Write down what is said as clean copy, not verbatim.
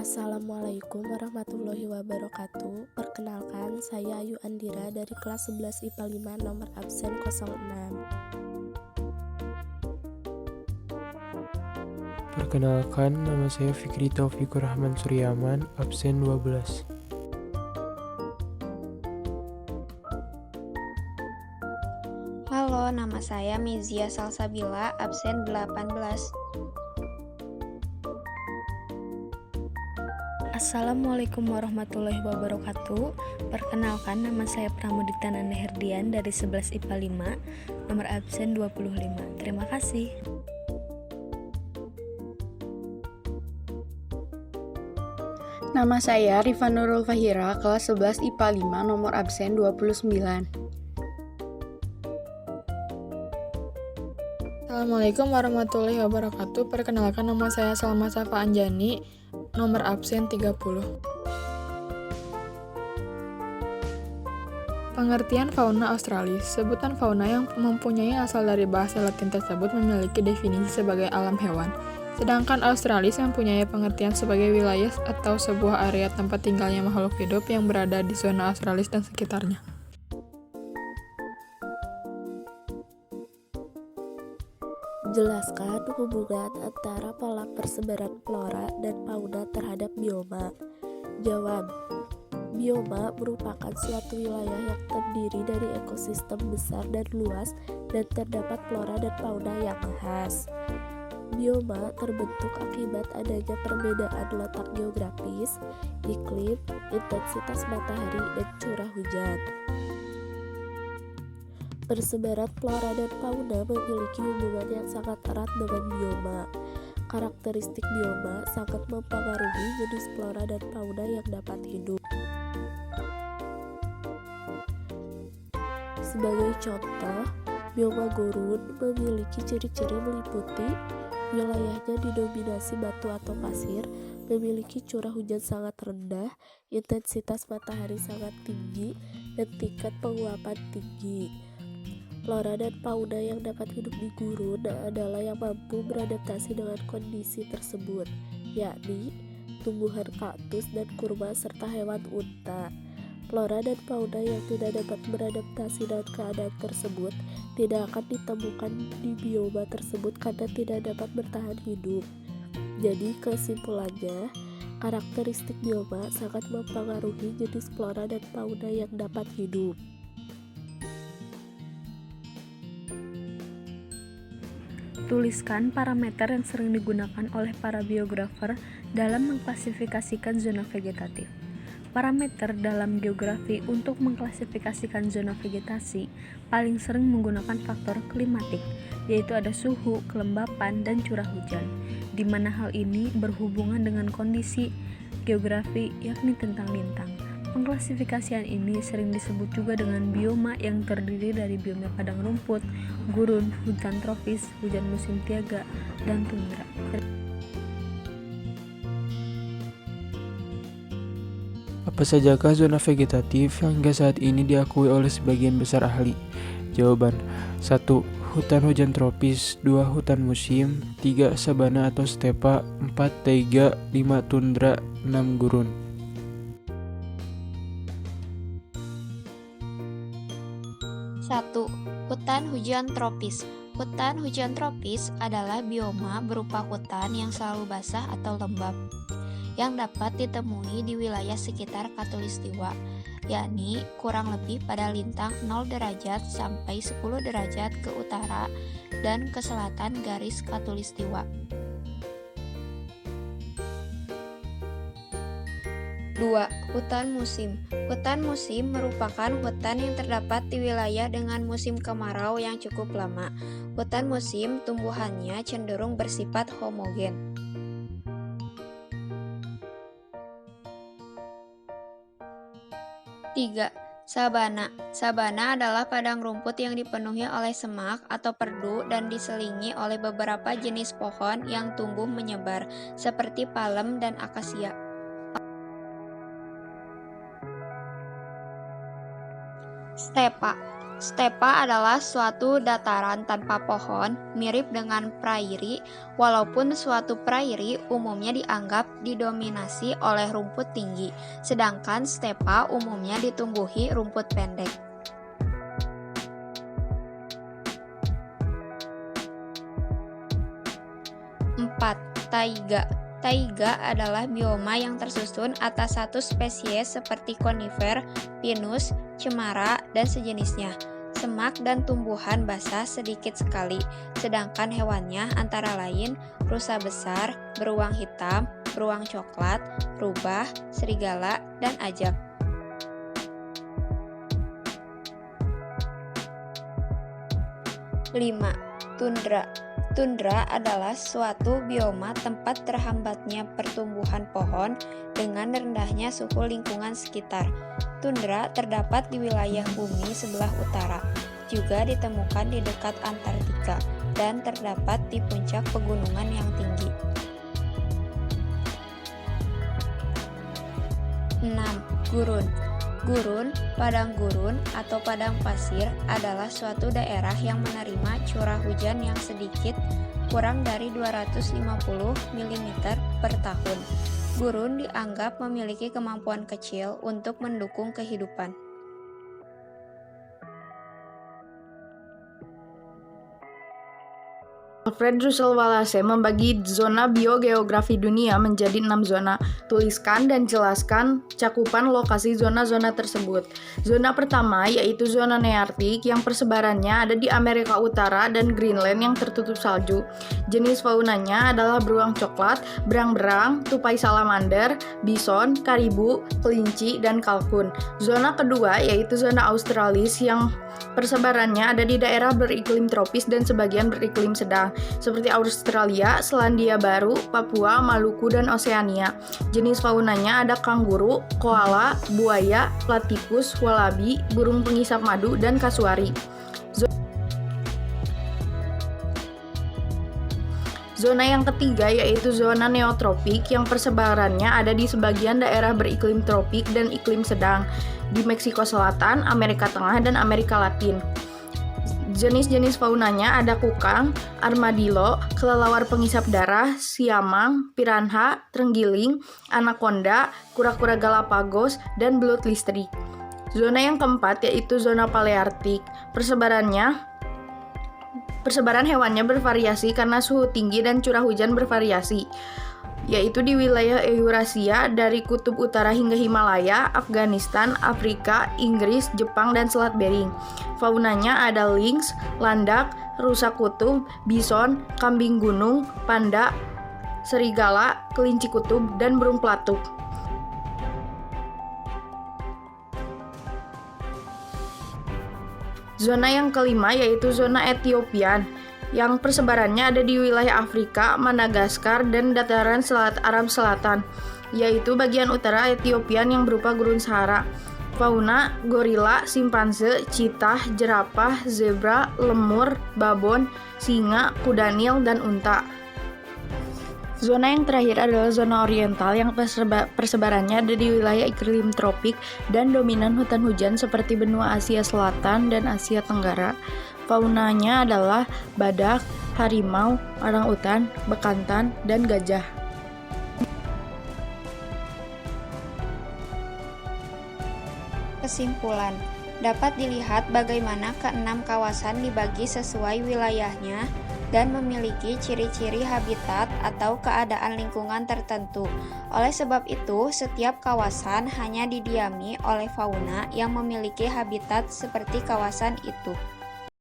Assalamualaikum warahmatullahi wabarakatuh. Perkenalkan, saya Ayu Andira dari kelas 11 IPA 5 nomor absen 06. Perkenalkan, nama saya Fikri Taufikur Rahman Suryaman, absen 12. Halo, nama saya Mizia Salsabila, absen 18. Assalamualaikum warahmatullahi wabarakatuh. Perkenalkan, nama saya Pramudita Nanda Herdian dari 11 IPA 5, nomor absen 25. Terima kasih. Nama saya Rifa Nurul Fahira, kelas 11 IPA 5, nomor absen 29. Assalamualaikum warahmatullahi wabarakatuh. Perkenalkan, nama saya Salma Safa Anjani, nomor absen 30. Pengertian fauna Australis. Sebutan fauna yang mempunyai asal dari bahasa Latin tersebut memiliki definisi sebagai alam hewan. Sedangkan Australis mempunyai pengertian sebagai wilayah atau sebuah area tempat tinggalnya makhluk hidup yang berada di zona Australis dan sekitarnya. Jelaskan hubungan antara pola persebaran flora dan fauna terhadap bioma. Jawab. Bioma merupakan suatu wilayah yang terdiri dari ekosistem besar dan luas dan terdapat flora dan fauna yang khas. Bioma terbentuk akibat adanya perbedaan letak geografis, iklim, intensitas matahari, dan curah hujan. Persebaran flora dan fauna memiliki hubungan yang sangat erat dengan bioma. Karakteristik bioma sangat mempengaruhi jenis flora dan fauna yang dapat hidup. Sebagai contoh, bioma gurun memiliki ciri-ciri meliputi wilayahnya didominasi batu atau pasir, memiliki curah hujan sangat rendah, intensitas matahari sangat tinggi, dan tingkat penguapan tinggi. Flora dan fauna yang dapat hidup di gurun adalah yang mampu beradaptasi dengan kondisi tersebut, yakni tumbuhan kaktus dan kurma serta hewan unta. Flora dan fauna yang tidak dapat beradaptasi dengan keadaan tersebut tidak akan ditemukan di bioma tersebut karena tidak dapat bertahan hidup. Jadi kesimpulannya, karakteristik bioma sangat mempengaruhi jenis flora dan fauna yang dapat hidup. Tuliskan parameter yang sering digunakan oleh para biografer dalam mengklasifikasikan zona vegetatif. Parameter dalam geografi untuk mengklasifikasikan zona vegetasi paling sering menggunakan faktor klimatik, yaitu ada suhu, kelembapan, dan curah hujan, di mana hal ini berhubungan dengan kondisi geografi, yakni tentang lintang. Pengklasifikasian ini sering disebut juga dengan bioma yang terdiri dari bioma padang rumput, gurun, hutan tropis, hujan musim tiaga, dan tundra. Apa sajakah zona vegetatif yang hingga saat ini diakui oleh sebagian besar ahli? Jawaban: 1. Hutan hujan tropis, 2. Hutan musim, 3. Sabana atau stepa, 4. Taiga, 5. Tundra, 6. Gurun. 1. Hutan hujan tropis. Hutan hujan tropis adalah bioma berupa hutan yang selalu basah atau lembab, yang dapat ditemui di wilayah sekitar Khatulistiwa, yakni kurang lebih pada lintang 0 derajat sampai 10 derajat ke utara dan ke selatan garis Khatulistiwa. 2. Hutan musim. Hutan musim merupakan hutan yang terdapat di wilayah dengan musim kemarau yang cukup lama. Hutan musim tumbuhannya cenderung bersifat homogen. 3. Sabana. Sabana adalah padang rumput yang dipenuhi oleh semak atau perdu dan diselingi oleh beberapa jenis pohon yang tumbuh menyebar, seperti palem dan akasia. Stepa. Stepa adalah suatu dataran tanpa pohon, mirip dengan prairie, walaupun suatu prairie umumnya dianggap didominasi oleh rumput tinggi, sedangkan stepa umumnya ditumbuhi rumput pendek. 4. Taiga. Taiga adalah bioma yang tersusun atas satu spesies seperti konifer, pinus, cemara, dan sejenisnya. Semak dan tumbuhan basah sedikit sekali, sedangkan hewannya antara lain rusa besar, beruang hitam, beruang coklat, rubah, serigala, dan ajak. 5. Tundra. Tundra adalah suatu bioma tempat terhambatnya pertumbuhan pohon dengan rendahnya suhu lingkungan sekitar. Tundra terdapat di wilayah bumi sebelah utara, juga ditemukan di dekat Antartika, dan terdapat di puncak pegunungan yang tinggi. 6. Gurun. Gurun, padang gurun atau padang pasir adalah suatu daerah yang menerima curah hujan yang sedikit kurang dari 250 mm per tahun. Gurun dianggap memiliki kemampuan kecil untuk mendukung kehidupan. Alfred Russel Wallace membagi zona biogeografi dunia menjadi 6 zona. Tuliskan dan jelaskan cakupan lokasi zona-zona tersebut. Zona pertama yaitu zona neartik yang persebarannya ada di Amerika Utara dan Greenland yang tertutup salju. Jenis faunanya adalah beruang coklat, berang-berang, tupai salamander, bison, karibu, kelinci, dan kalkun. Zona kedua yaitu zona australis yang persebarannya ada di daerah beriklim tropis dan sebagian beriklim sedang, seperti Australia, Selandia Baru, Papua, Maluku, dan Oseania. Jenis faunanya ada kanguru, koala, buaya, platypus, wallaby, burung pengisap madu, dan kasuari. Zona yang ketiga yaitu zona neotropik yang persebarannya ada di sebagian daerah beriklim tropik dan iklim sedang di Meksiko Selatan, Amerika Tengah, dan Amerika Latin. Jenis-jenis faunanya ada kukang, armadillo, kelelawar pengisap darah, siamang, piranha, terenggiling, anaconda, kura-kura Galapagos, dan belut listrik. Zona yang keempat yaitu zona paleartik. Persebaran hewannya bervariasi karena suhu tinggi dan curah hujan bervariasi, yaitu di wilayah Eurasia dari kutub utara hingga Himalaya, Afghanistan, Afrika, Inggris, Jepang, dan Selat Bering. Faunanya ada lynx, landak, rusa kutub, bison, kambing gunung, panda, serigala, kelinci kutub, dan burung pelatuk. Zona yang kelima yaitu zona Etiopian, yang persebarannya ada di wilayah Afrika, Madagaskar, dan dataran Arab Selatan, yaitu bagian utara Etiopian yang berupa gurun Sahara. Fauna, gorila, simpanse, cheetah, jerapah, zebra, lemur, babon, singa, kuda Nil, dan unta. Zona yang terakhir adalah zona oriental yang persebarannya ada di wilayah iklim tropik dan dominan hutan hujan seperti benua Asia Selatan dan Asia Tenggara. Faunanya adalah badak, harimau, orangutan, bekantan, dan gajah. Kesimpulan, dapat dilihat bagaimana keenam kawasan dibagi sesuai wilayahnya dan memiliki ciri-ciri habitat atau keadaan lingkungan tertentu. Oleh sebab itu, setiap kawasan hanya didiami oleh fauna yang memiliki habitat seperti kawasan itu.